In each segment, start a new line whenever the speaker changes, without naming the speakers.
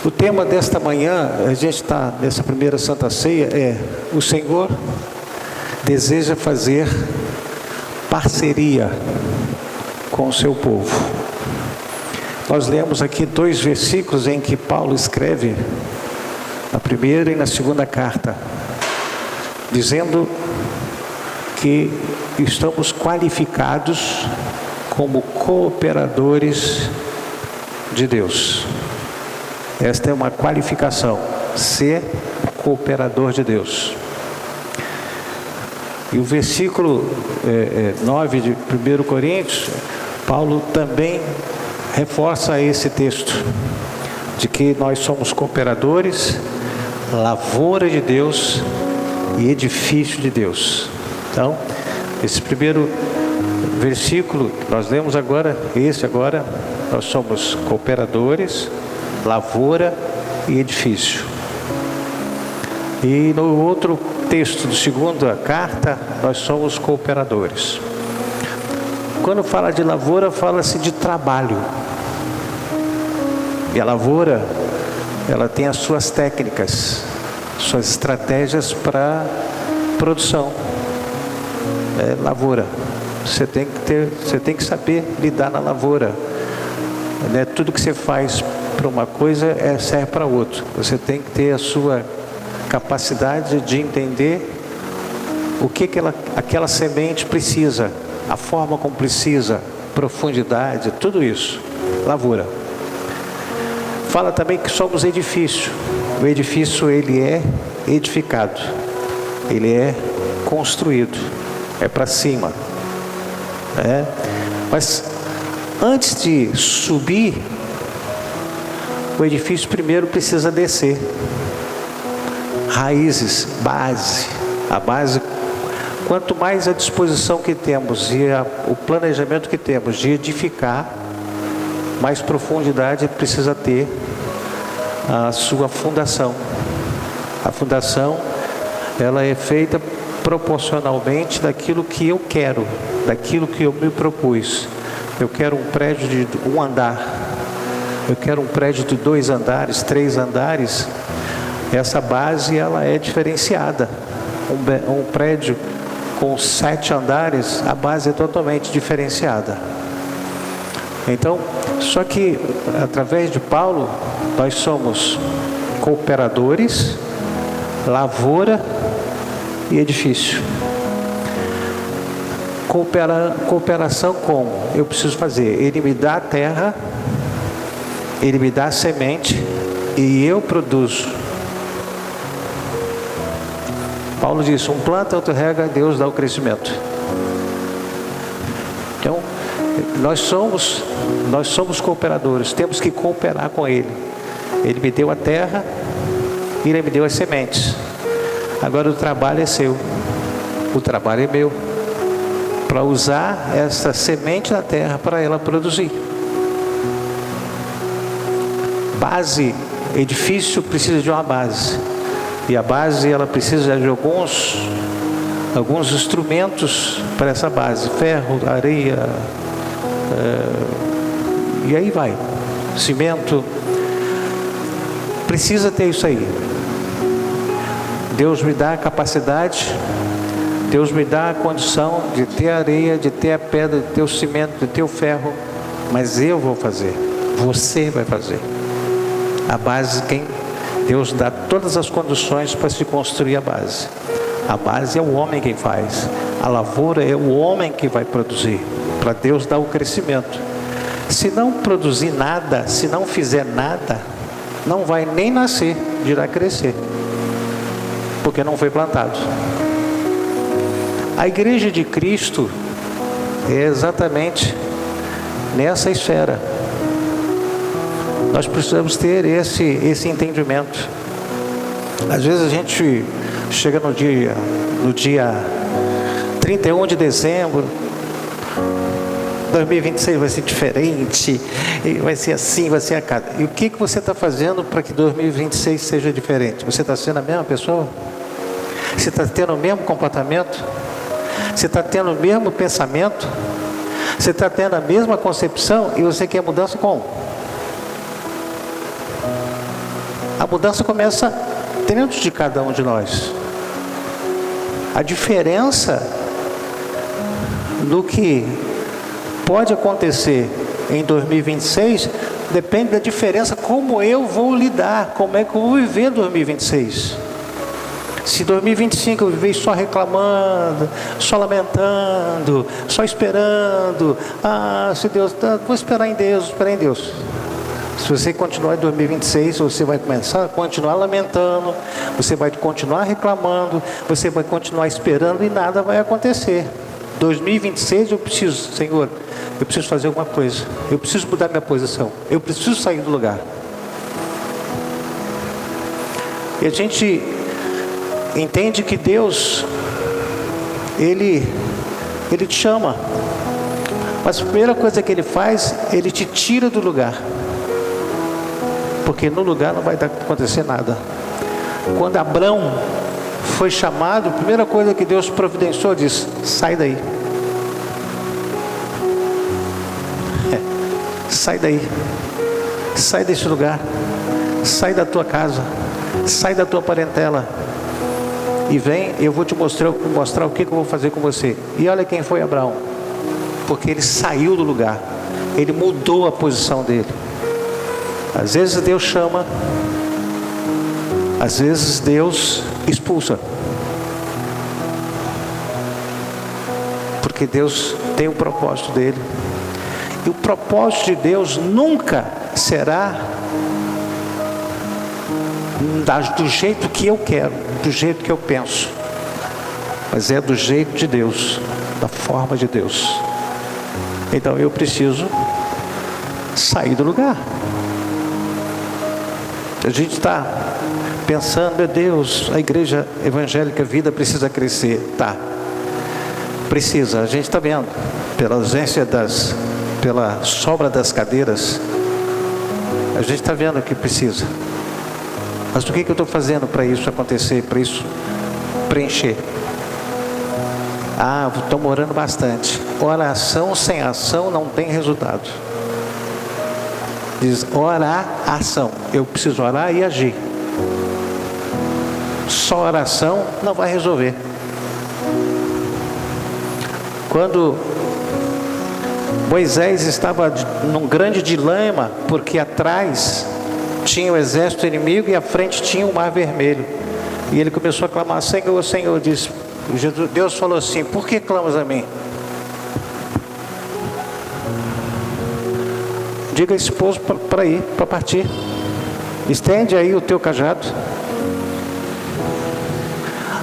O tema desta manhã, a gente está nessa primeira Santa Ceia, o Senhor deseja fazer parceria com o seu povo. Nós lemos aqui 2 versículos em que Paulo escreve, na primeira e na segunda carta, dizendo que estamos qualificados como cooperadores de Deus. Esta é uma qualificação, ser cooperador de Deus. E o versículo 9 de 1 Coríntios, Paulo também reforça esse texto, de que nós somos cooperadores, lavoura de Deus e edifício de Deus. Então, esse primeiro versículo que nós lemos agora, nós somos cooperadores, lavoura e edifício. E no outro texto do segunda carta, nós somos cooperadores. Quando fala de lavoura, fala-se de trabalho. E a lavoura, ela tem as suas técnicas, suas estratégias para produção. Lavoura. Você tem que saber lidar na lavoura. Não é tudo que você faz para uma coisa serve para outra. Você tem que ter a sua capacidade de entender o que aquela semente precisa, a forma como precisa, profundidade, tudo isso. Lavoura. Fala também que somos edifício. O edifício, ele é edificado, ele é construído, é para cima. Mas antes de subir, o edifício primeiro precisa descer. Raízes, base. A base, quanto mais a disposição que temos e o planejamento que temos de edificar, mais profundidade precisa ter a sua fundação. A fundação, ela é feita proporcionalmente daquilo que eu quero, daquilo que eu me propus. Eu quero um prédio de 1 andar, eu quero um prédio de 2 andares, 3 andares. Essa base, ela é diferenciada. Um prédio com 7 andares, a base é totalmente diferenciada. Então, só que através de Paulo, nós somos cooperadores, lavoura e edifício. Cooperação como? Eu preciso fazer, ele me dá a terra, ele me dá a semente e eu produzo. Paulo diz, um planta, outro rega, Deus dá o crescimento. Então, nós somos cooperadores, temos que cooperar com ele. Ele me deu a terra e ele me deu as sementes. Agora o trabalho é seu, o trabalho é meu, para usar essa semente na terra para ela produzir. Base, edifício precisa de uma base. E a base, ela precisa de alguns instrumentos para essa base. Ferro, areia, e aí vai. Cimento. Precisa ter isso aí. Deus me dá a capacidade, Deus me dá a condição de ter a areia, de ter a pedra, de ter o cimento, de ter o ferro. Mas eu vou fazer. Você vai fazer. A base, Deus dá todas as condições para se construir a base. A base é o homem quem faz. A lavoura é o homem que vai produzir, para Deus dar o crescimento. Se não produzir nada, se não fizer nada, não vai nem nascer, dirá crescer, porque não foi plantado. A igreja de Cristo é exatamente nessa esfera. Nós precisamos ter esse entendimento. Às vezes a gente chega no dia 31 de dezembro, 2026 vai ser diferente, vai ser assim, vai ser a cada. E o que você está fazendo para que 2026 seja diferente? Você está sendo a mesma pessoa? Você está tendo o mesmo comportamento? Você está tendo o mesmo pensamento? Você está tendo a mesma concepção e você quer mudança como? A mudança começa dentro de cada um de nós. A diferença do que pode acontecer em 2026 depende da diferença como eu vou lidar, como é que eu vou viver 2026. Se 2025 eu viver só reclamando, só lamentando, só esperando, se Deus, vou esperar em Deus, esperar em Deus. Se você continuar em 2026, você vai começar a continuar lamentando, você vai continuar reclamando, você vai continuar esperando e nada vai acontecer. 2026 eu preciso, Senhor, eu preciso fazer alguma coisa, eu preciso mudar minha posição, eu preciso sair do lugar. E a gente entende que Deus, Ele te chama, mas a primeira coisa que Ele faz, Ele te tira do lugar, porque no lugar não vai acontecer nada. Quando Abrão foi chamado, a primeira coisa que Deus providenciou, diz: sai daí, sai daí, sai desse lugar, sai da tua casa, sai da tua parentela e vem, eu vou te mostrar o que eu vou fazer com você. E olha quem foi Abraão, porque ele saiu do lugar, ele mudou a posição dele. Às vezes Deus chama, às vezes Deus expulsa, porque Deus tem o propósito dele, e o propósito de Deus nunca será do jeito que eu quero, do jeito que eu penso, mas é do jeito de Deus, da forma de Deus. Então eu preciso sair do lugar. A gente está pensando, meu Deus, a igreja evangélica Vida precisa crescer. Tá, precisa, a gente está vendo, pela ausência pela sobra das cadeiras, a gente está vendo que precisa. Mas o que eu estou fazendo para isso acontecer, para isso preencher? Estou orando bastante. Oração sem ação não tem resultado. Diz orar, ação. Eu preciso orar e agir. Só oração não vai resolver. Quando Moisés estava num grande dilema, porque atrás tinha o exército inimigo e à frente tinha o mar vermelho, e ele começou a clamar: Senhor, Senhor. Deus falou assim: por que clamas a mim? Diga a esse povo para ir, para partir. Estende aí o teu cajado.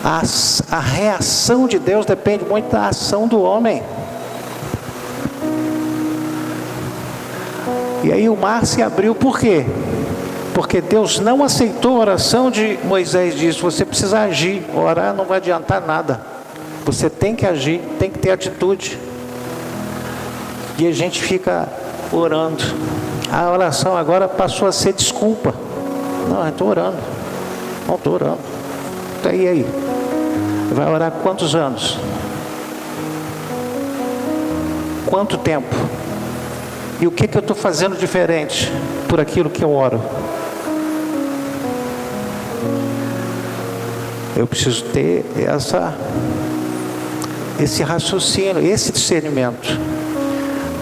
A reação de Deus depende muito da ação do homem. E aí o mar se abriu, por quê? Porque Deus não aceitou a oração de Moisés. Disse: você precisa agir, orar não vai adiantar nada, você tem que agir, tem que ter atitude. E a gente fica orando. A oração agora passou a ser desculpa. Não, eu estou orando. Não estou orando. Tá aí. Vai orar quantos anos? Quanto tempo? E o que eu estou fazendo diferente por aquilo que eu oro? Eu preciso ter esse raciocínio, esse discernimento.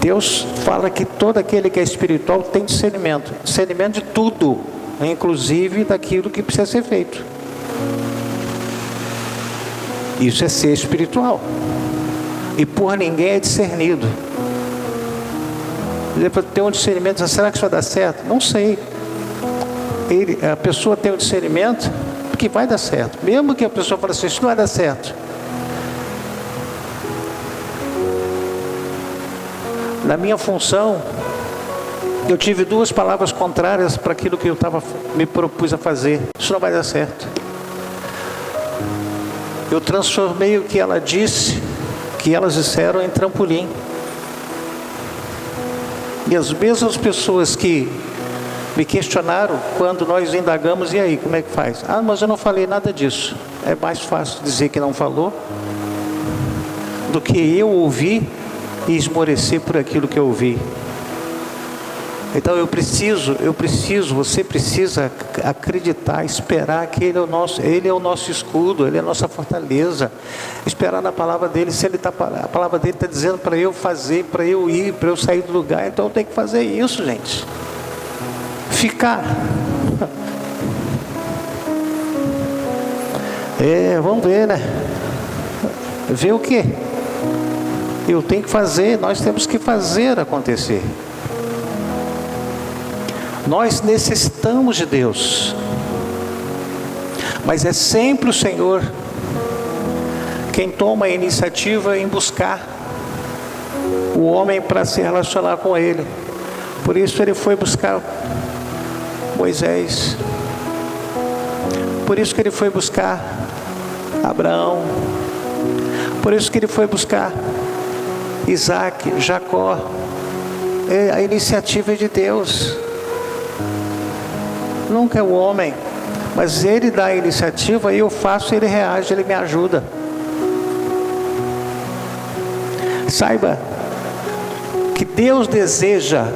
Deus fala que todo aquele que é espiritual tem discernimento de tudo, inclusive daquilo que precisa ser feito. Isso é ser espiritual, e por ninguém é discernido. Depois tem um discernimento: será que isso vai dar certo? Não sei. A pessoa tem um discernimento que vai dar certo, mesmo que a pessoa fale assim: isso não vai dar certo. Na minha função, eu tive duas palavras contrárias para aquilo que eu me propus a fazer. Isso não vai dar certo. Eu transformei o que ela disse, que elas disseram, em trampolim. E as mesmas pessoas que me questionaram, quando nós indagamos: e aí, como é que faz? Mas eu não falei nada disso. É mais fácil dizer que não falou do que eu ouvi e esmorecer por aquilo que eu ouvi. Então você precisa acreditar, esperar que Ele é o nosso escudo, Ele é a nossa fortaleza. Esperar na palavra dEle. Se a palavra dEle está dizendo para eu fazer, para eu ir, para eu sair do lugar, então eu tenho que fazer isso, gente. Ficar. Vamos ver, né? Ver o quê? Eu tenho que fazer, nós temos que fazer acontecer. Nós necessitamos de Deus, mas é sempre o Senhor quem toma a iniciativa em buscar o homem para se relacionar com Ele. Por isso Ele foi buscar Moisés, por isso que Ele foi buscar Abraão, por isso que Ele foi buscar Isaac, Jacó. A iniciativa é de Deus. Nunca é o homem, mas Ele dá a iniciativa e eu faço, Ele reage, Ele me ajuda. Saiba que Deus deseja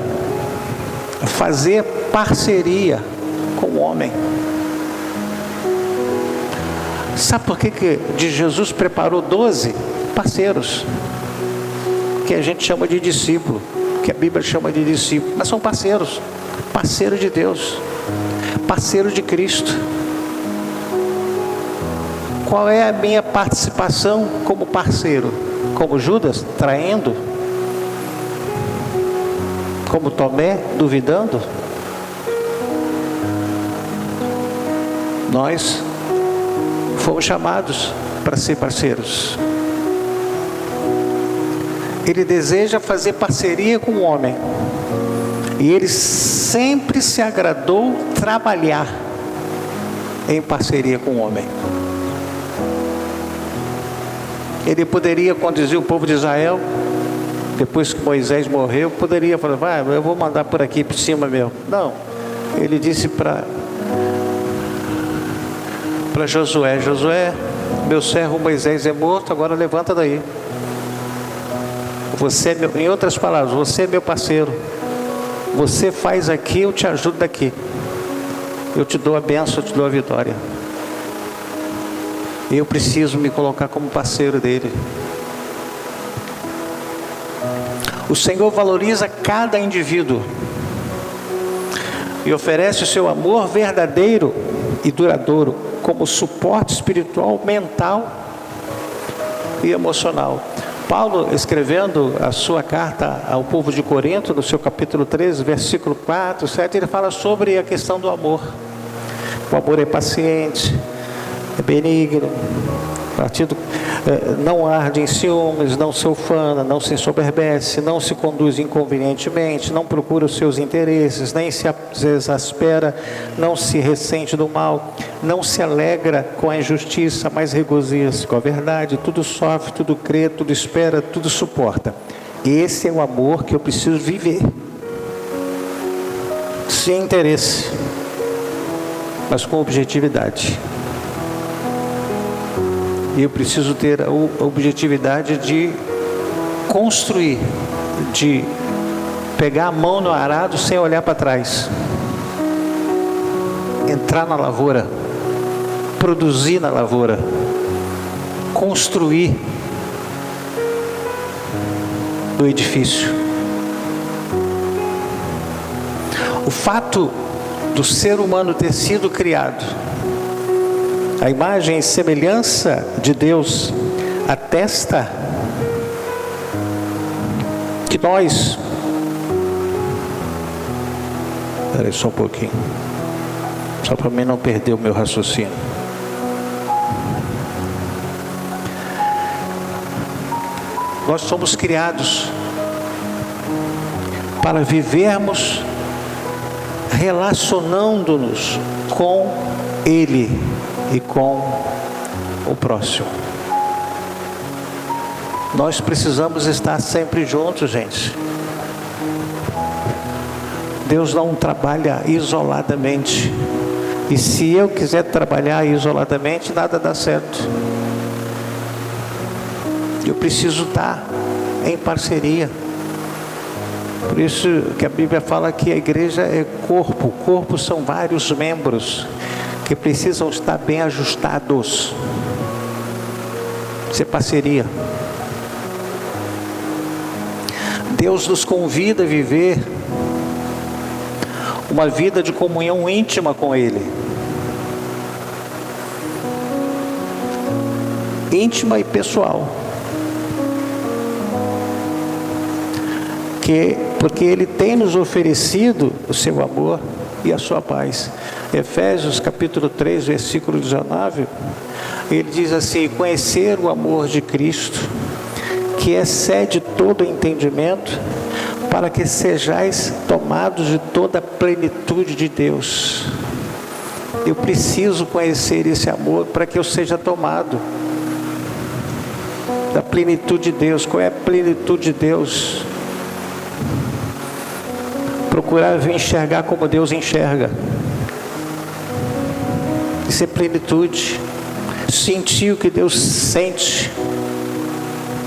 fazer parceria com o homem. Sabe por que de Jesus preparou 12 parceiros? Que a gente chama de discípulo, que a Bíblia chama de discípulo, mas são parceiros, parceiro de Deus, parceiro de Cristo. Qual é a minha participação como parceiro? Como Judas, traindo? Como Tomé, duvidando? Nós fomos chamados para ser parceiros. Ele deseja fazer parceria com o homem. E Ele sempre se agradou trabalhar em parceria com o homem. Ele poderia conduzir o povo de Israel, depois que Moisés morreu, poderia falar, eu vou mandar por aqui por cima mesmo. Não, Ele disse para Josué, meu servo Moisés é morto, agora levanta daí. Você em outras palavras, você é meu parceiro. Você faz aqui, eu te ajudo daqui. Eu te dou a bênção, eu te dou a vitória. Eu preciso me colocar como parceiro dele. O Senhor valoriza cada indivíduo e oferece o seu amor verdadeiro e duradouro como suporte espiritual, mental e emocional. Paulo, escrevendo a sua carta ao povo de Corinto, no seu capítulo 13, versículo 4, 7, ele fala sobre a questão do amor. O amor é paciente, é benigno, não arde em ciúmes, não se ufana, não se ensoberbece, não se conduz inconvenientemente, não procura os seus interesses, nem se exaspera, não se ressente do mal, não se alegra com a injustiça, mas regozija-se com a verdade, tudo sofre, tudo crê, tudo espera, tudo suporta. Esse é o amor que eu preciso viver, sem interesse, mas com objetividade. E eu preciso ter a objetividade de construir, de pegar a mão no arado sem olhar para trás, entrar na lavoura, produzir na lavoura, construir o edifício. O fato do ser humano ter sido criado a imagem e semelhança de Deus atesta que nós... Espera aí só um pouquinho, só para mim não perder o meu raciocínio. Nós somos criados para vivermos relacionando-nos com Ele e com o próximo. Nós precisamos estar sempre juntos, gente. Deus não trabalha isoladamente. E se eu quiser trabalhar isoladamente, nada dá certo. Eu preciso estar em parceria. Por isso que a Bíblia fala que a igreja é corpo. O corpo são vários membros que precisam estar bem ajustados. Isso é parceria. Deus nos convida a viver uma vida de comunhão íntima com Ele. Íntima e pessoal. Porque Ele tem nos oferecido o seu amor e a sua paz. Efésios capítulo 3, versículo 19, ele diz assim: conhecer o amor de Cristo, que excede todo entendimento, para que sejais tomados de toda a plenitude de Deus. Eu preciso conhecer esse amor para que eu seja tomado da plenitude de Deus. Qual é a plenitude de Deus? Procurar enxergar como Deus enxerga. Isso é plenitude. Sentir o que Deus sente.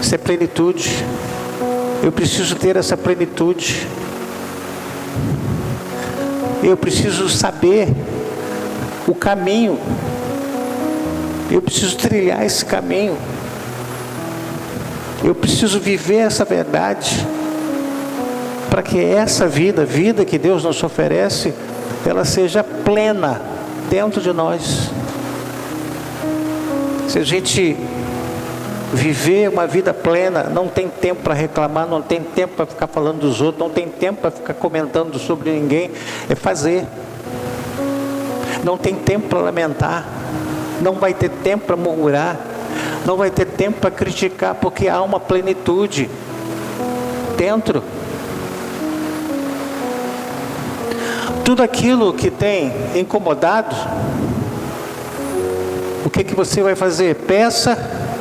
Isso é plenitude. Eu preciso ter essa plenitude. Eu preciso saber o caminho. Eu preciso trilhar esse caminho. Eu preciso viver essa verdade, para que essa vida que Deus nos oferece, ela seja plena dentro de nós. Se a gente viver uma vida plena, não tem tempo para reclamar, não tem tempo para ficar falando dos outros, não tem tempo para ficar comentando sobre ninguém, é fazer. Não tem tempo para lamentar, não vai ter tempo para murmurar, não vai ter tempo para criticar, porque há uma plenitude dentro. Tudo aquilo que tem incomodado, o que você vai fazer? Peça,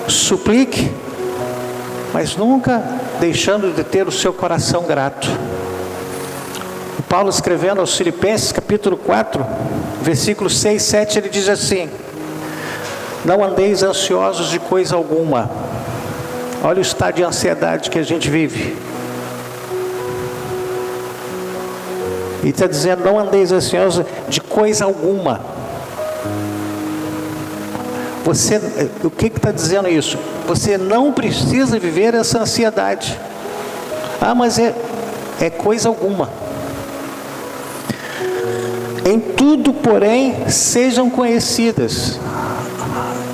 suplique, mas nunca deixando de ter o seu coração grato. O Paulo, escrevendo aos Filipenses, capítulo 4, versículos 6 e 7, ele diz assim: não andeis ansiosos de coisa alguma. Olha o estado de ansiedade que a gente vive. E está dizendo: não andeis ansiosos de coisa alguma. O que está dizendo isso? Você não precisa viver essa ansiedade. Ah, mas é coisa alguma. Em tudo, porém, sejam conhecidas.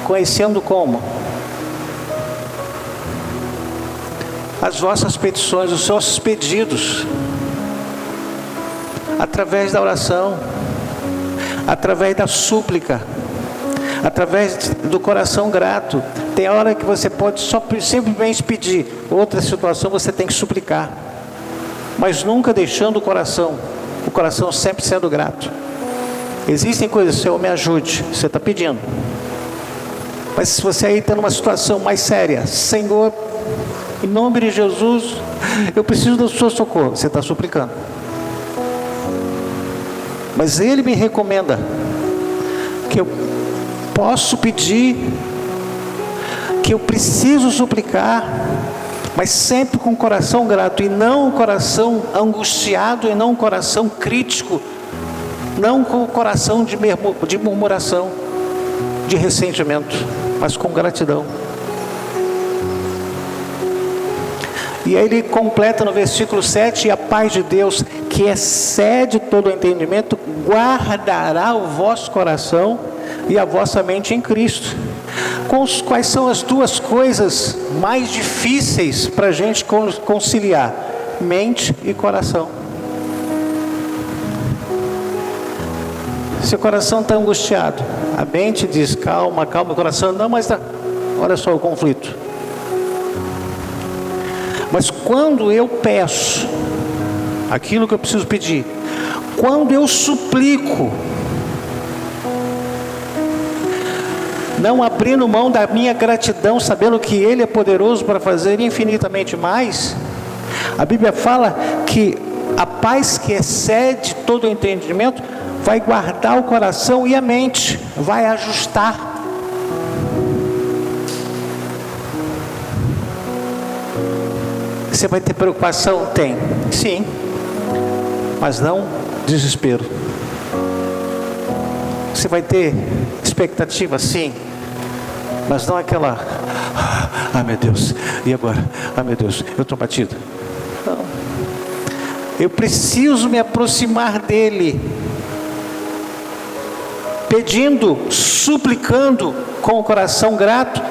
Conhecendo como? As vossas petições, os vossos pedidos, através da oração, através da súplica, através do coração grato. Tem hora que você pode só simplesmente pedir, outra situação você tem que suplicar, mas nunca deixando o coração sempre sendo grato. Existem coisas: Senhor, me ajude, você está pedindo. Mas se você aí está numa situação mais séria: Senhor, em nome de Jesus, eu preciso do seu socorro, você está suplicando. Mas Ele me recomenda que eu posso pedir, que eu preciso suplicar, mas sempre com o coração grato, e não o coração angustiado, e não o coração crítico, não com o coração de murmuração, de ressentimento, mas com gratidão. E aí ele completa no versículo 7: e a paz de Deus, que excede todo o entendimento, guardará o vosso coração e a vossa mente em Cristo. Quais são as duas coisas mais difíceis para a gente conciliar? Mente e coração. Se o coração está angustiado, a mente diz: calma, calma, o coração não, mas olha só o conflito. Mas quando eu peço aquilo que eu preciso pedir, quando eu suplico, não abrindo mão da minha gratidão, sabendo que Ele é poderoso para fazer infinitamente mais, a Bíblia fala que a paz que excede todo o entendimento vai guardar o coração e a mente, vai ajustar. Você vai ter preocupação? Tem. Sim. Mas não desespero. Você vai ter expectativa? Sim. Mas não aquela... Ah, meu Deus. E agora? Ah, meu Deus. Eu estou batido. Não. Eu preciso me aproximar dele. Pedindo, suplicando, com o coração grato.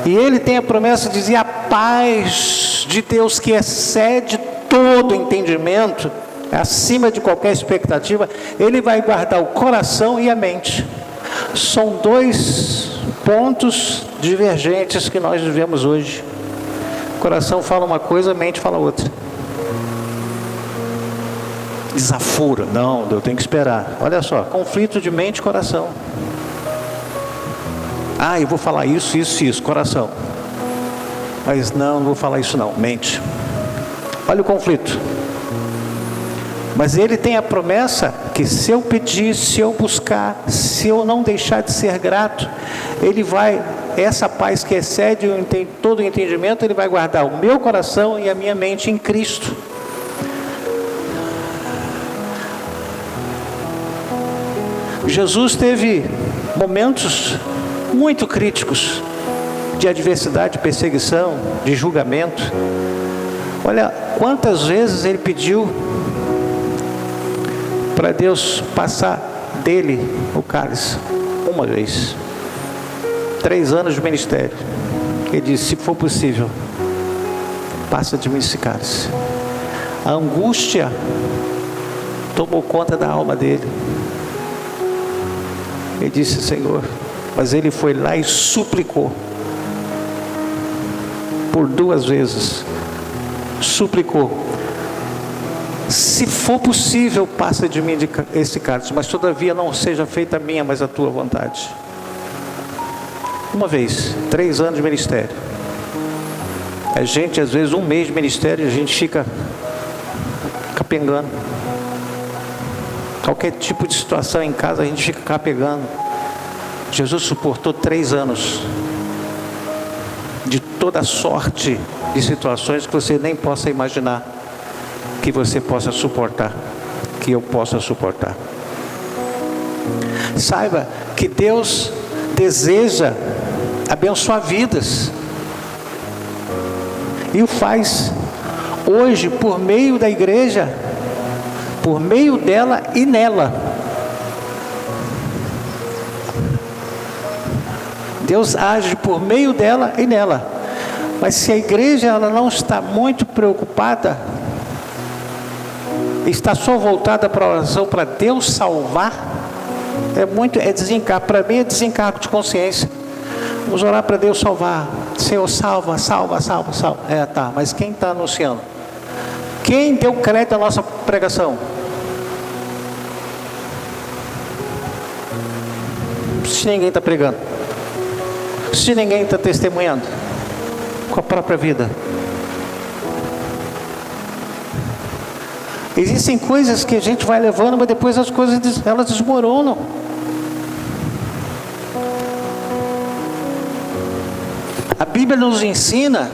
E ele tem a promessa de dizer: a paz de Deus que excede todo entendimento, acima de qualquer expectativa, ele vai guardar o coração e a mente. São dois pontos divergentes que nós vivemos hoje. O coração fala uma coisa, a mente fala outra. Desaforo, não, eu tenho que esperar. Olha só, conflito de mente e coração. Ah, eu vou falar isso, coração. Mas não vou falar isso não, mente. Olha o conflito. Mas ele tem a promessa que se eu pedir, se eu buscar, se eu não deixar de ser grato, ele vai, essa paz que excede todo o entendimento, ele vai guardar o meu coração e a minha mente em Cristo. Jesus teve momentos muito críticos de adversidade, perseguição, de julgamento. Olha quantas vezes ele pediu para Deus passar dele o cálice. Uma vez. 3 anos de ministério. Ele disse: se for possível, passa de mim esse cálice. A angústia tomou conta da alma dele. Ele disse: Senhor, mas ele foi lá e suplicou. Por 2 vezes. Suplicou: se for possível, passa de mim esse cálice, mas todavia não seja feita a minha, mas a tua vontade. Uma vez, 3 anos de ministério. A gente, às vezes, 1 mês de ministério, a gente fica capengando. Qualquer tipo de situação em casa, a gente fica capengando. Jesus suportou 3 anos de toda sorte de situações que você nem possa imaginar que você possa suportar, que eu possa suportar. Saiba que Deus deseja abençoar vidas e o faz hoje por meio da igreja, por meio dela e nela. Deus age por meio dela e nela. Mas se a igreja ela não está muito preocupada, está só voltada para a oração para Deus salvar, é desencargo. Para mim é desencargo de consciência. Vamos orar para Deus salvar. Senhor, salva, salva, salva, salva. Tá, mas quem está anunciando? Quem deu crédito à nossa pregação? Se ninguém está pregando, se ninguém está testemunhando com a própria vida. Existem coisas que a gente vai levando, mas depois as coisas elas desmoronam. A Bíblia nos ensina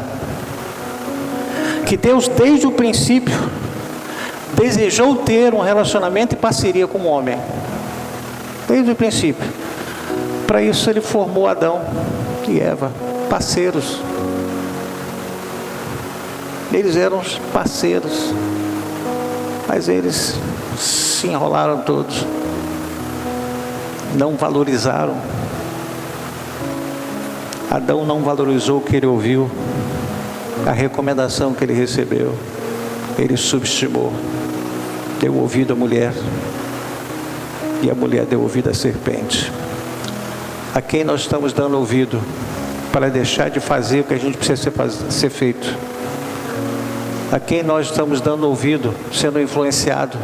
que Deus, desde o princípio, desejou ter um relacionamento e parceria com o homem. Desde o princípio. Para isso ele formou Adão e Eva, parceiros. Eles eram parceiros, mas eles se enrolaram todos, não valorizaram. Adão não valorizou o que ele ouviu, a recomendação que ele recebeu. Ele subestimou, deu ouvido à mulher, e a mulher deu ouvido à serpente. A quem nós estamos dando ouvido para deixar de fazer o que a gente precisa ser feito? A quem nós estamos dando ouvido, sendo influenciado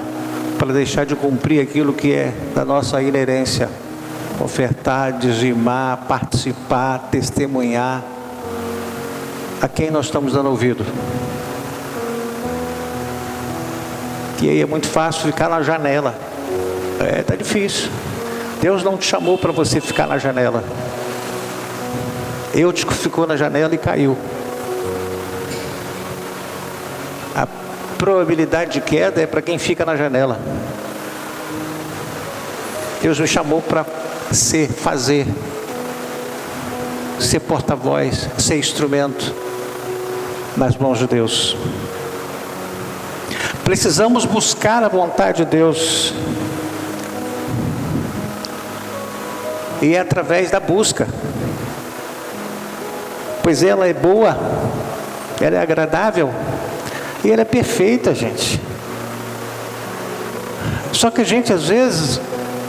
para deixar de cumprir aquilo que é da nossa inerência? Ofertar, dizimar, participar, testemunhar. A quem nós estamos dando ouvido? E aí é muito fácil ficar na janela. Tá difícil. Deus não te chamou para você ficar na janela. Ficou na janela e caiu. probabilidade de queda é para quem fica na janela. Deus me chamou para fazer, ser porta-voz, ser instrumento nas mãos de Deus. Precisamos buscar a vontade de Deus. E é através da busca. Pois ela é boa, ela é agradável e ela é perfeita, gente. Só que a gente às vezes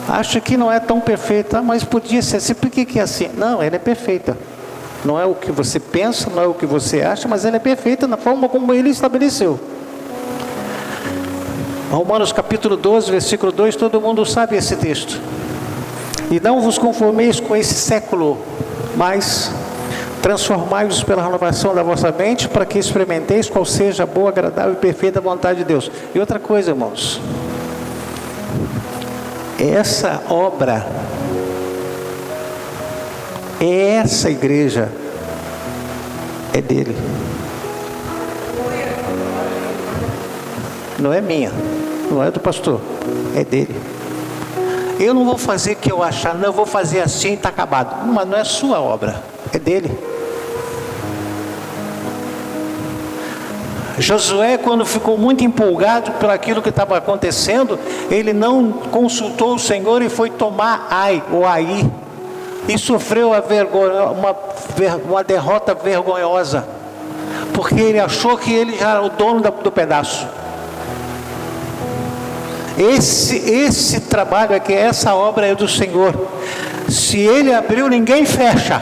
acha que não é tão perfeita. Mas podia ser assim, por que é assim? Não, ela é perfeita. Não é o que você pensa, não é o que você acha, mas ela é perfeita na forma como Ele estabeleceu. Romanos capítulo 12, versículo 2, todo mundo sabe esse texto. E não vos conformeis com esse século, mas transformai-vos pela renovação da vossa mente, para que experimenteis qual seja a boa, agradável e perfeita vontade de Deus. E outra coisa, irmãos, essa obra, essa igreja é dele, não é minha, não é do pastor, é dele. Eu não vou fazer o que eu achar, não, eu vou fazer assim e está acabado. Mas não é sua obra, é dele. Josué, quando ficou muito empolgado por aquilo que estava acontecendo, ele não consultou o Senhor e foi tomar Ai, e sofreu uma derrota vergonhosa, porque ele achou que ele já era o dono do pedaço. Esse trabalho aqui, essa obra é do Senhor. Se Ele abriu, ninguém fecha.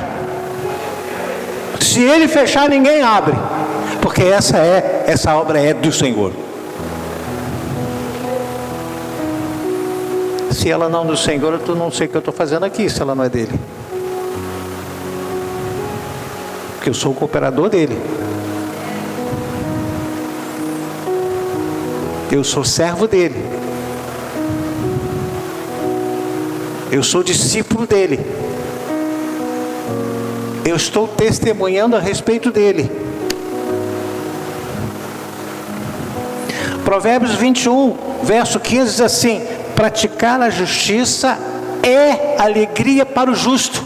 Se Ele fechar, ninguém abre, porque essa obra é do Senhor. Se ela não é do Senhor, eu não sei o que eu estou fazendo aqui, se ela não é dele, porque eu sou o cooperador dele. Eu sou servo dele. Eu sou discípulo dele. Eu estou testemunhando a respeito dele. Provérbios 21, verso 15 diz assim: praticar a justiça é alegria para o justo.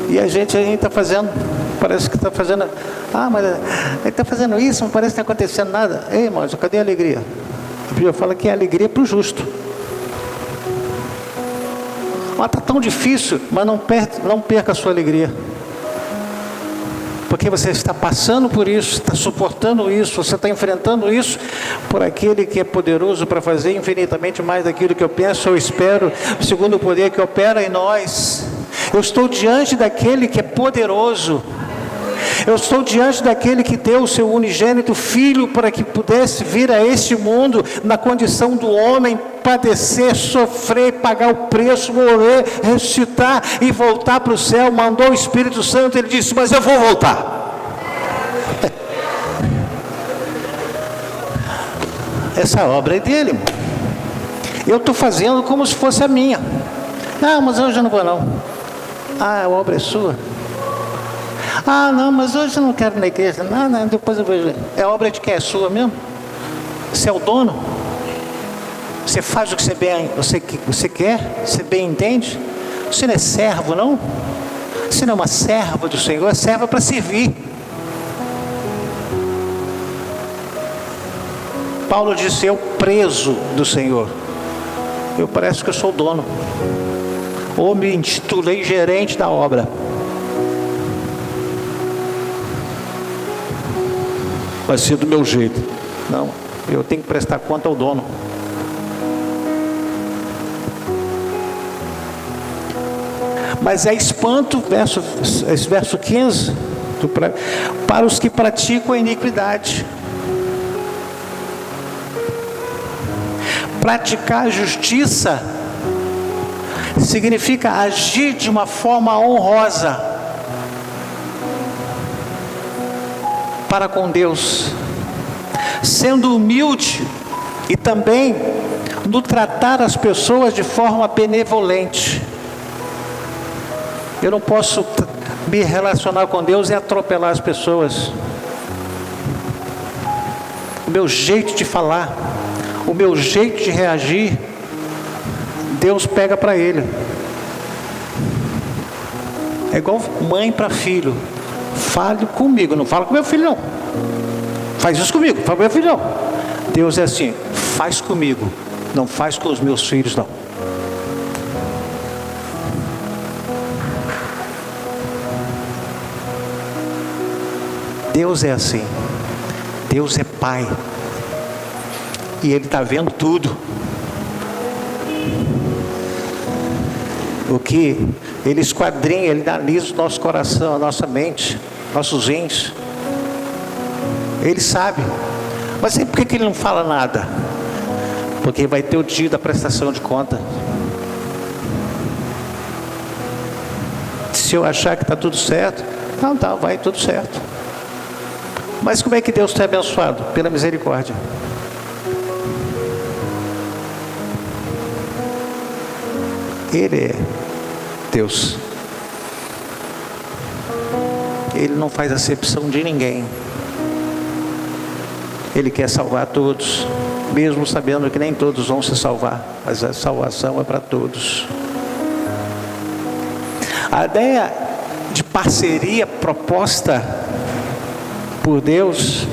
E a gente está fazendo, parece que está fazendo, mas ele está fazendo isso, não parece que está acontecendo nada. Ei, irmãos, cadê a alegria? A Bíblia fala que é alegria para o justo. Mas está tão difícil, mas não perca a sua alegria, porque você está passando por isso, está suportando isso, você está enfrentando isso por aquele que é poderoso para fazer infinitamente mais daquilo que eu penso ou espero, segundo o poder que opera em nós. Eu estou diante daquele que é poderoso. Eu estou diante daquele que deu o seu unigênito Filho para que pudesse vir a este mundo na condição do homem, padecer, sofrer, pagar o preço, morrer, ressuscitar e voltar para o céu. Mandou o Espírito Santo, ele disse: mas eu vou voltar. Essa obra é dele. Eu estou fazendo como se fosse a minha. Mas hoje eu não vou não. A obra é sua. Não, mas hoje eu não quero ir na igreja. Não, depois eu vejo. É obra de quem? É sua mesmo? Você é o dono? Você faz o que você quer? Você bem entende? Você não é servo, não? Você não é uma serva do Senhor, é serva para servir. Paulo disse: eu preso do Senhor. Eu parece que eu sou o dono. Ou me intitulei gerente da obra. Vai ser do meu jeito. Não, eu tenho que prestar conta ao dono. Mas é espanto, esse verso 15, para os que praticam a iniquidade. Praticar a justiça significa agir de uma forma honrosa para com Deus, sendo humilde e também no tratar as pessoas de forma benevolente. Eu não posso Me relacionar com Deus é atropelar as pessoas. O meu jeito de falar, o meu jeito de reagir, Deus pega para ele. É igual mãe para filho. Fale comigo, não fala com meu filho não. Faz isso comigo, fala com meu filho não. Deus é assim, faz comigo, não faz com os meus filhos não. Deus é assim. Deus é Pai. E Ele está vendo tudo. O que Ele esquadrinha, Ele analisa o nosso coração, a nossa mente, nossos rins. Ele sabe. Mas por que Ele não fala nada? Porque vai ter o dia da prestação de conta. Se eu achar que está tudo certo, não, tá, vai tudo certo. Mas como é que Deus tem abençoado? Pela misericórdia. Ele é Deus. Ele não faz acepção de ninguém. Ele quer salvar todos, mesmo sabendo que nem todos vão se salvar, mas a salvação é para todos. A ideia de parceria proposta por Deus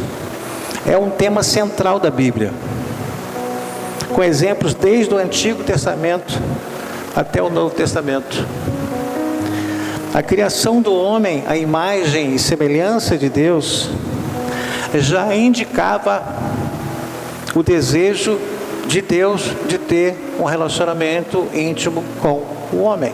é um tema central da Bíblia, com exemplos desde o Antigo Testamento até o Novo Testamento. A criação do homem, a imagem e semelhança de Deus, já indicava o desejo de Deus de ter um relacionamento íntimo com o homem.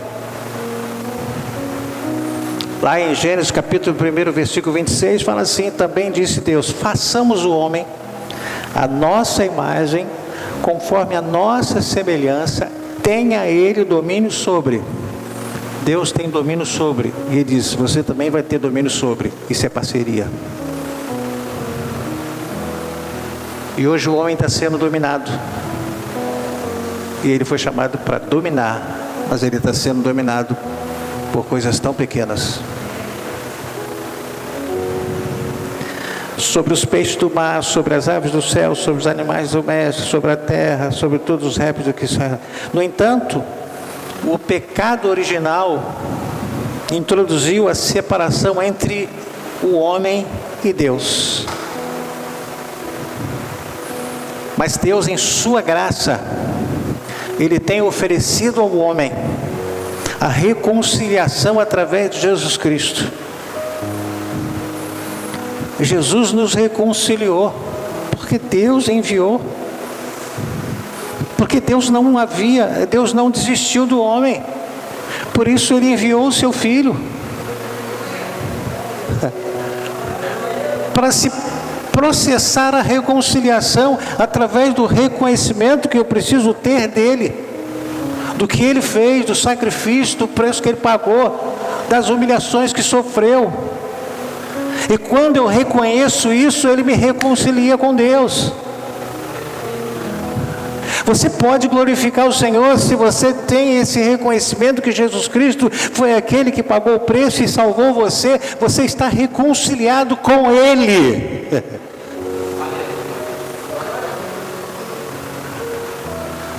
Lá em Gênesis capítulo 1, versículo 26, fala assim: também disse Deus, façamos o homem a nossa imagem, conforme a nossa semelhança, tenha ele domínio sobre. Deus tem domínio sobre, e Ele diz, você também vai ter domínio sobre. Isso é parceria. E hoje o homem está sendo dominado, e ele foi chamado para dominar, mas ele está sendo dominado por coisas tão pequenas. Sobre os peixes do mar, sobre as aves do céu, sobre os animais domésticos, sobre a terra, sobre todos os répteis do que sai. No entanto, o pecado original introduziu a separação entre o homem e Deus. Mas Deus, em sua graça, Ele tem oferecido ao homem a reconciliação através de Jesus Cristo. Jesus nos reconciliou, porque Deus enviou, porque Deus não desistiu do homem, por isso Ele enviou o seu Filho, para se processar a reconciliação, através do reconhecimento que eu preciso ter dEle, do que Ele fez, do sacrifício, do preço que Ele pagou, das humilhações que sofreu. E quando eu reconheço isso, Ele me reconcilia com Deus. Você pode glorificar o Senhor se você tem esse reconhecimento que Jesus Cristo foi aquele que pagou o preço e salvou você. Você está reconciliado com Ele.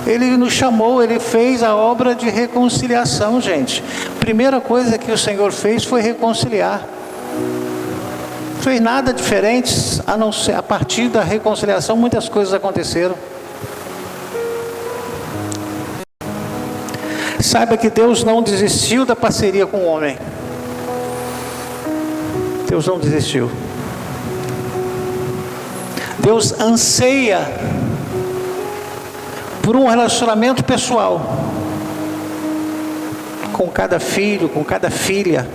Ele nos chamou, Ele fez a obra de reconciliação, gente. Primeira coisa que o Senhor fez foi reconciliar. Não fez nada diferente, a não ser a partir da reconciliação, muitas coisas aconteceram. Saiba que Deus não desistiu da parceria com o homem. Deus não desistiu. Deus anseia por um relacionamento pessoal com cada filho, com cada filha,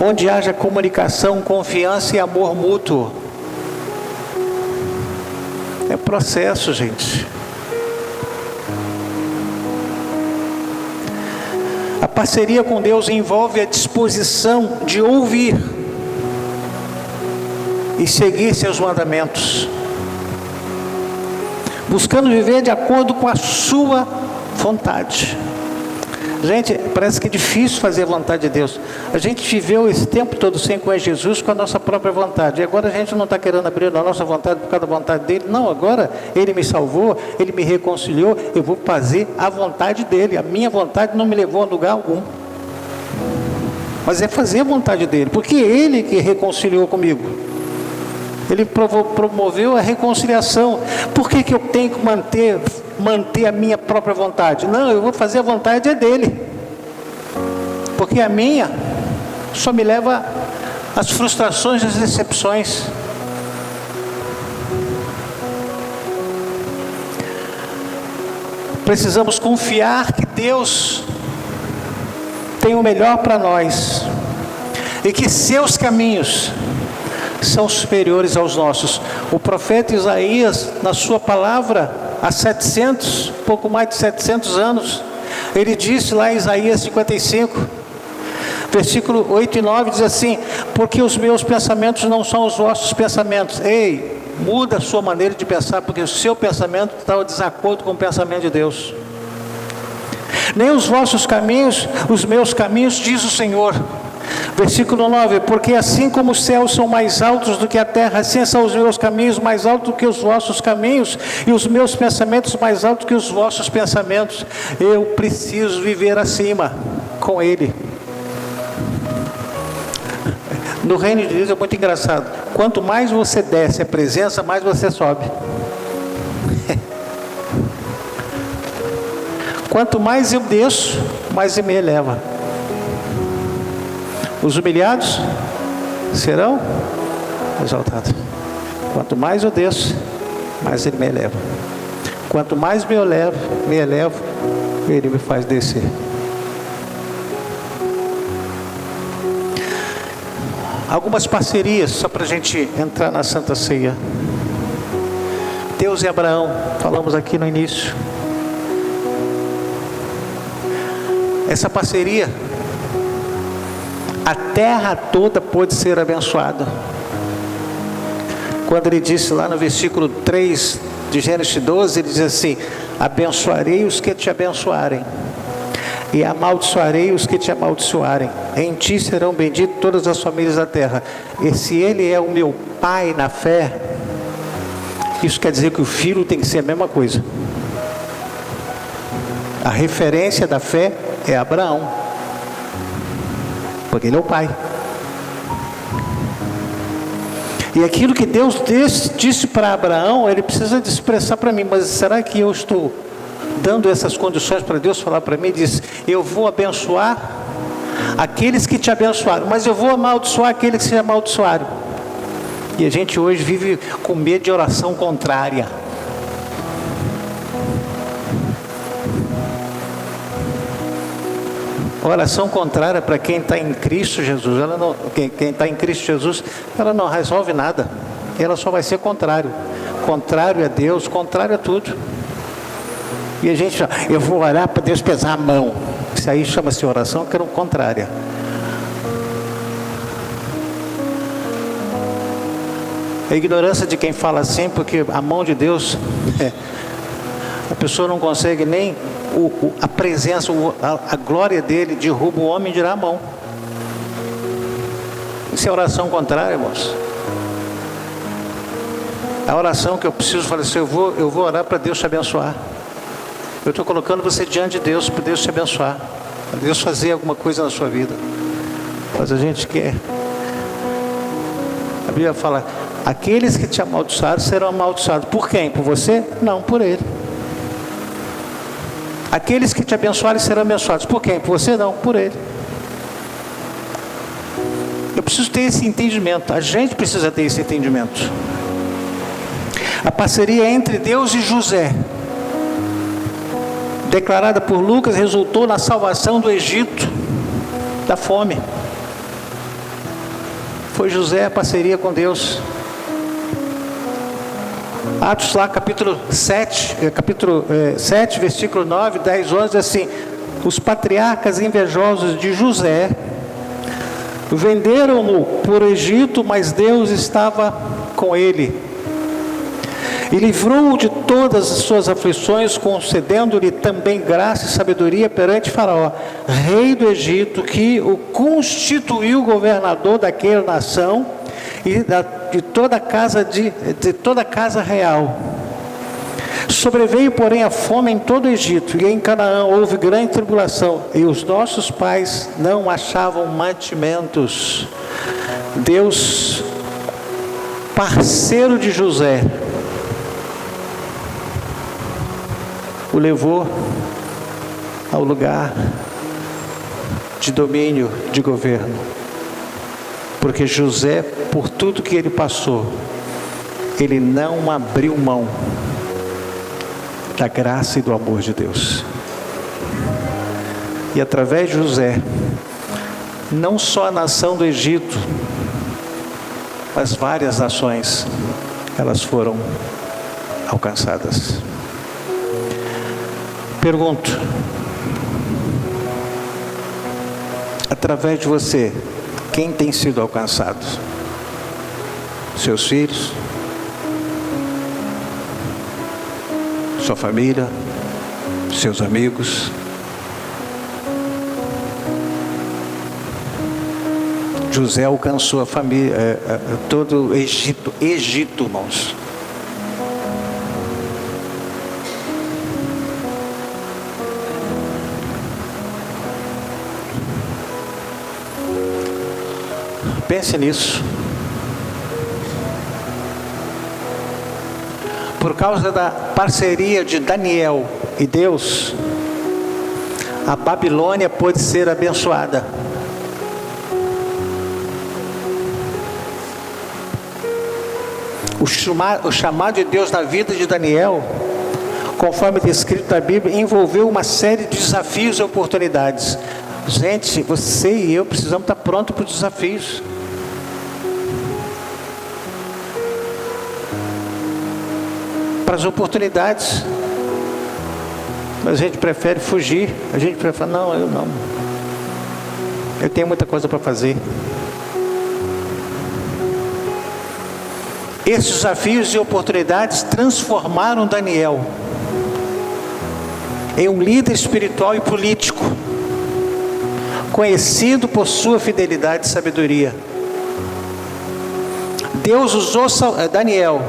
onde haja comunicação, confiança e amor mútuo. É processo, gente. A parceria com Deus envolve a disposição de ouvir e seguir seus mandamentos, buscando viver de acordo com a sua vontade. Gente, parece que é difícil fazer a vontade de Deus. A gente viveu esse tempo todo sem conhecer Jesus com a nossa própria vontade. E agora a gente não está querendo abrir a nossa vontade por causa da vontade dele. Não, agora ele me salvou, ele me reconciliou. Eu vou fazer a vontade dele. A minha vontade não me levou a lugar algum. Mas é fazer a vontade dele, porque ele que reconciliou comigo. Ele promoveu a reconciliação. Por que eu tenho que manter a minha própria vontade? Não, eu vou fazer a vontade dele. Porque a minha só me leva às frustrações e às decepções. Precisamos confiar que Deus tem o melhor para nós e que seus caminhos são superiores aos nossos. O profeta Isaías, na sua palavra, há pouco mais de 700 anos, ele disse lá em Isaías 55, versículo 8 e 9, diz assim: porque os meus pensamentos não são os vossos pensamentos. Ei, muda a sua maneira de pensar, porque o seu pensamento está em desacordo com o pensamento de Deus. Nem os vossos caminhos, os meus caminhos, diz o Senhor. Versículo 9: porque assim como os céus são mais altos do que a terra, assim são os meus caminhos mais altos do que os vossos caminhos, e os meus pensamentos mais altos que os vossos pensamentos. Eu preciso viver acima com Ele. No reino de Deus é muito engraçado. Quanto mais você desce a presença, mais você sobe. Quanto mais eu desço, mais Ele me eleva. Os humilhados serão exaltados. Quanto mais eu desço, mais Ele me eleva. Quanto mais me elevo, Ele me faz descer. Algumas parcerias, só para a gente entrar na Santa Ceia. Deus e Abraão, falamos aqui no início. Essa parceria, a terra toda pôde ser abençoada. Quando ele disse lá no versículo 3 de Gênesis 12, ele diz assim: abençoarei os que te abençoarem, e amaldiçoarei os que te amaldiçoarem. Em ti serão benditas todas as famílias da terra. E se ele é o meu pai na fé, isso quer dizer que o filho tem que ser a mesma coisa. A referência da fé é Abraão, porque ele é o pai. E aquilo que Deus disse para Abraão, ele precisa de expressar para mim. Mas será que eu estou dando essas condições para Deus falar para mim? Diz: eu vou abençoar aqueles que te abençoaram, mas eu vou amaldiçoar aqueles que te amaldiçoaram. E a gente hoje vive com medo de oração contrária. Oração contrária para quem está em Cristo Jesus, quem está em Cristo Jesus, ela não resolve nada, ela só vai ser contrário a Deus, contrário a tudo. E a gente, eu vou orar para Deus pesar a mão, isso aí chama-se oração que era contrária. A ignorância de quem fala assim, porque a mão de Deus, a pessoa não consegue nem a presença, a glória dele derruba o homem e dirá a mão. Isso é oração contrária, irmãos. A oração que eu preciso falar assim: eu vou orar para Deus te abençoar. Eu estou colocando você diante de Deus, para Deus te abençoar, para Deus fazer alguma coisa na sua vida. Mas a gente quer. A Bíblia fala: aqueles que te amaldiçoaram serão amaldiçoados. Por quem? Por você? Não, por ele. Aqueles que te abençoarem serão abençoados. Por quem? Por você? Não, por ele. Eu preciso ter esse entendimento. A gente precisa ter esse entendimento. A parceria entre Deus e José, declarada por Lucas, resultou na salvação do Egito da fome. Foi José a parceria com Deus. Atos lá, capítulo 7, versículo 9, 10, 11, diz assim: os patriarcas invejosos de José venderam-no por Egito, mas Deus estava com ele e livrou-o de todas as suas aflições, concedendo-lhe também graça e sabedoria perante Faraó, rei do Egito, que o constituiu governador daquela nação e de toda a casa real. Sobreveio, porém, a fome em todo o Egito, e em Canaã houve grande tribulação, e os nossos pais não achavam mantimentos. Deus, parceiro de José, o levou ao lugar de domínio, de governo, porque José, por tudo que ele passou, ele não abriu mão da graça e do amor de Deus. E através de José, não só a nação do Egito, mas várias nações, elas foram alcançadas. Pergunto: através de você, quem tem sido alcançado? Seus filhos? Sua família? Seus amigos? José alcançou a família, todo o Egito, irmãos. Pense nisso. Por causa da parceria de Daniel e Deus, a Babilônia pôde ser abençoada. O chamado de Deus na vida de Daniel, conforme descrito na Bíblia, envolveu uma série de desafios e oportunidades. Gente, você e eu precisamos estar prontos para os desafios. Para as oportunidades. Mas a gente prefere fugir. A gente prefere, não, eu não. Eu tenho muita coisa para fazer. Esses desafios e oportunidades transformaram Daniel em um líder espiritual e político, conhecido por sua fidelidade e sabedoria. Deus usou Daniel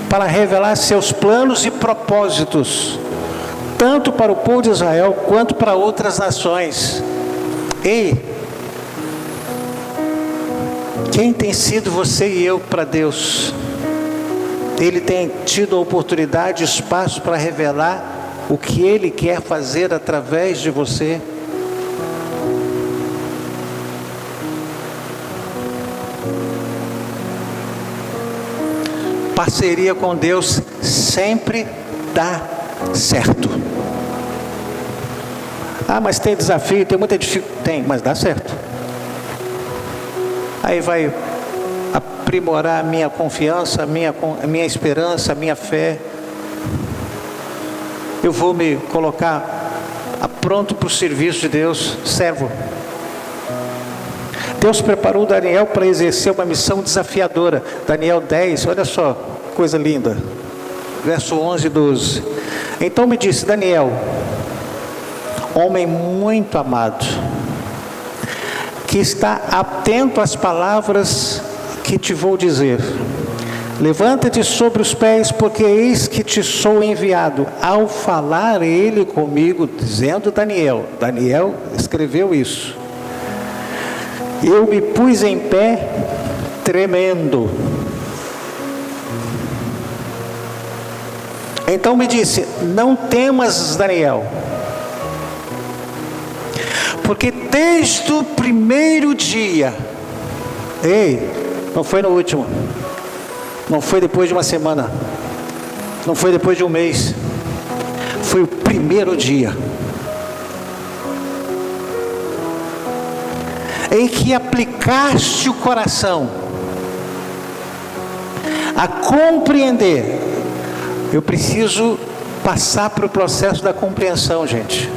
para revelar seus planos e propósitos, tanto para o povo de Israel quanto para outras nações. Ei, quem tem sido você e eu para Deus? Ele tem tido a oportunidade e espaço para revelar o que Ele quer fazer através de você? Parceria com Deus sempre dá certo. Ah, mas tem desafio, tem muita dificuldade. Tem, mas dá certo. Aí vai aprimorar a minha confiança, a minha esperança, a minha fé. Eu vou me colocar pronto para o serviço de Deus, servo. Deus preparou Daniel para exercer uma missão desafiadora. Daniel 10, olha só, coisa linda. Verso 11 e 12. Então me disse: Daniel, homem muito amado, que está atento às palavras que te vou dizer. Levanta-te sobre os pés, porque eis que te sou enviado. Ao falar ele comigo, dizendo Daniel escreveu isso. Eu me pus em pé, tremendo. Então me disse: não temas, Daniel, porque desde o primeiro dia, não foi no último, não foi depois de uma semana, não foi depois de um mês, foi o primeiro dia em que aplicaste o coração a compreender. Eu preciso passar para o processo da compreensão, gente.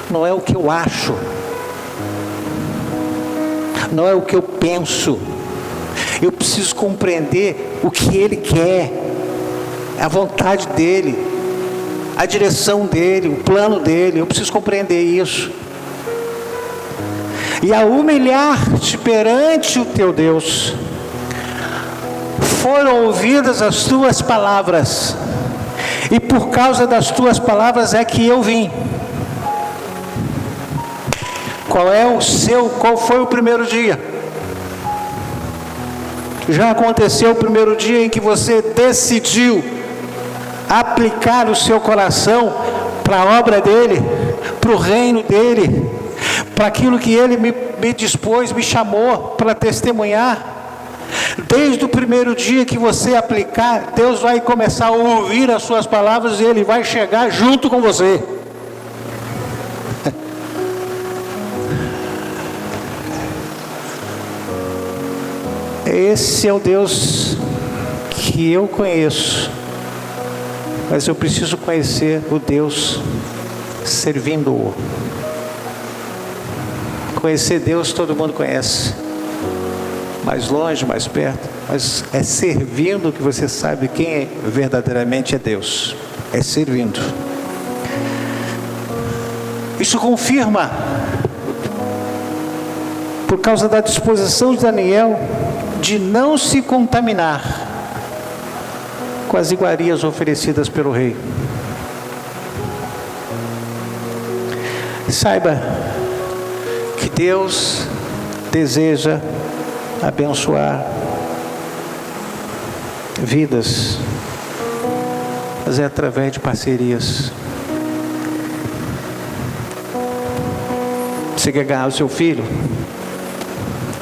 Não é o que eu acho, não é o que eu penso. Eu preciso compreender o que Ele quer. a vontade dele, a direção dele, o plano dele. Eu preciso compreender isso. E a humilhar-te perante o teu Deus, foram ouvidas as tuas palavras, e por causa das tuas palavras é que eu vim. Qual foi o primeiro dia? Já aconteceu o primeiro dia em que você decidiu aplicar o seu coração para a obra dele, para o reino dele, para aquilo que ele me dispôs, me chamou para testemunhar? Desde o primeiro dia que você aplicar, Deus vai começar a ouvir as suas palavras e Ele vai chegar junto com você. Esse é o Deus que eu conheço, mas eu preciso conhecer o Deus servindo-o. Conhecer Deus todo mundo conhece, mais longe, mais perto, mas é servindo que você sabe quem verdadeiramente é Deus. É servindo. Isso confirma, por causa da disposição de Daniel de não se contaminar com as iguarias oferecidas pelo rei. Saiba que Deus deseja abençoar vidas, mas é através de parcerias. Você quer ganhar o seu filho?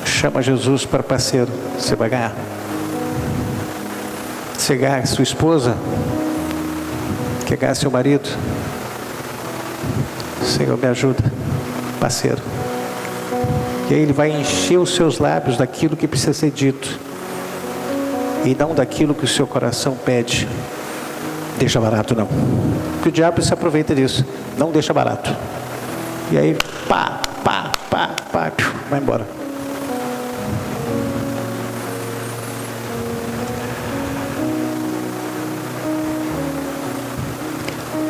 Chama Jesus para parceiro, você vai ganhar. Você ganhar sua esposa? Quer ganhar seu marido? Senhor, me ajuda, parceiro. E aí Ele vai encher os seus lábios daquilo que precisa ser dito, e não daquilo que o seu coração pede. Deixa barato não, porque o diabo se aproveita disso. Não deixa barato. E aí pá, vai embora.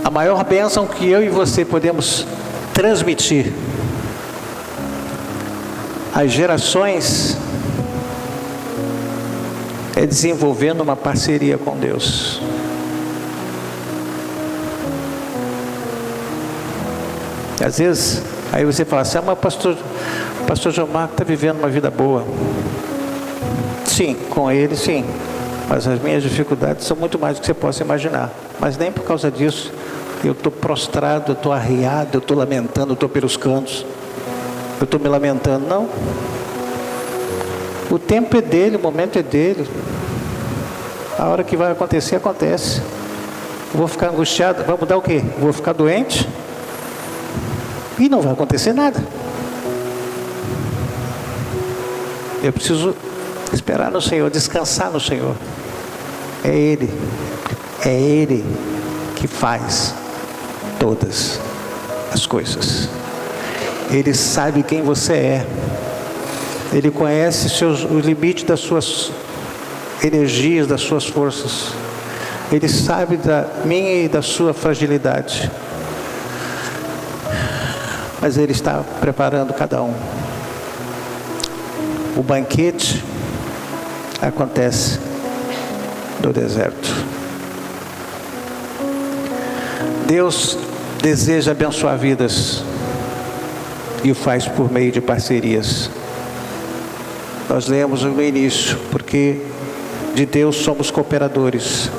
A maior bênção que eu e você podemos transmitir às gerações é desenvolvendo uma parceria com Deus. Às vezes, aí você fala assim: mas pastor Gilmar está vivendo uma vida boa. Sim, com ele sim, mas as minhas dificuldades são muito mais do que você possa imaginar. Mas nem por causa disso eu estou prostrado, eu estou arriado, eu estou lamentando, eu estou pelos cantos, eu estou me lamentando. Não. O tempo é dele, o momento é dele. A hora que vai acontecer, acontece. Eu vou ficar angustiado, vai mudar o quê? Eu vou ficar doente e não vai acontecer nada. Eu preciso esperar no Senhor, descansar no Senhor. É Ele que faz todas as coisas. Ele sabe quem você é. Ele conhece o limite das suas energias, das suas forças. Ele sabe da minha e da sua fragilidade. Mas Ele está preparando cada um. O banquete acontece no deserto. Deus deseja abençoar vidas e o faz por meio de parcerias. Nós lemos no início: porque de Deus somos cooperadores,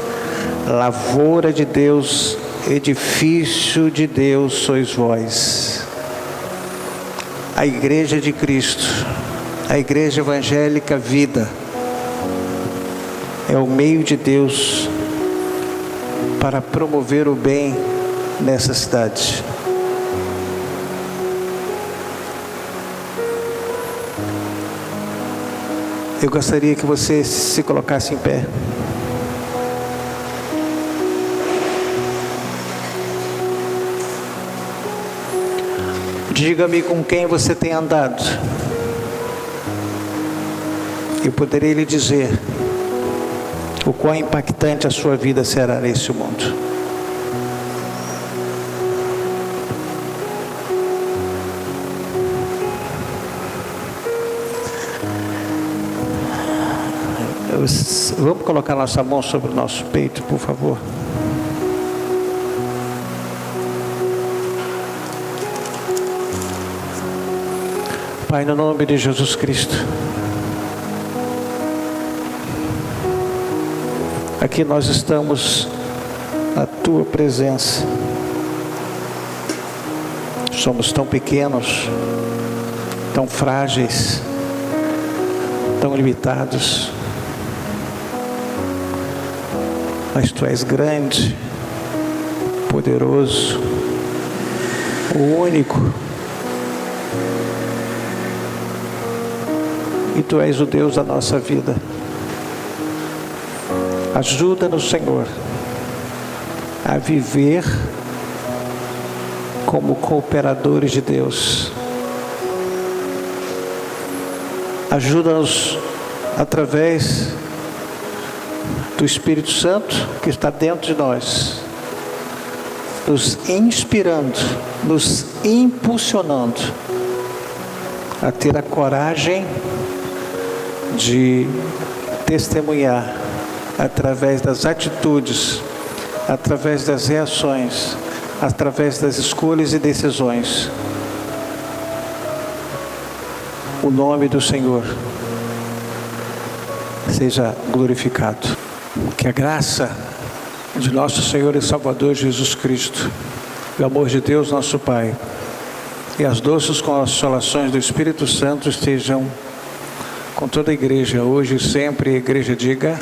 lavoura de Deus, edifício de Deus sois vós. A igreja de Cristo, a igreja evangélica Vida, é o meio de Deus para promover o bem nessa cidade. Eu gostaria que você se colocasse em pé. Diga-me com quem você tem andado. Eu poderei lhe dizer o quão impactante a sua vida será nesse mundo. Vamos colocar nossa mão sobre o nosso peito, por favor. Pai, no nome de Jesus Cristo, aqui nós estamos na Tua presença. Somos tão pequenos, tão frágeis, tão limitados, mas Tu és grande, poderoso, o único. E Tu és o Deus da nossa vida. Ajuda-nos, Senhor, a viver como cooperadores de Deus. Ajuda-nos através do Espírito Santo que está dentro de nós, nos inspirando, nos impulsionando a ter a coragem de testemunhar através das atitudes, através das reações, através das escolhas e decisões, o nome do Senhor seja glorificado. Que a graça de nosso Senhor e Salvador Jesus Cristo, o amor de Deus nosso Pai e as doces consolações do Espírito Santo estejam com toda a igreja, hoje e sempre. A igreja diga...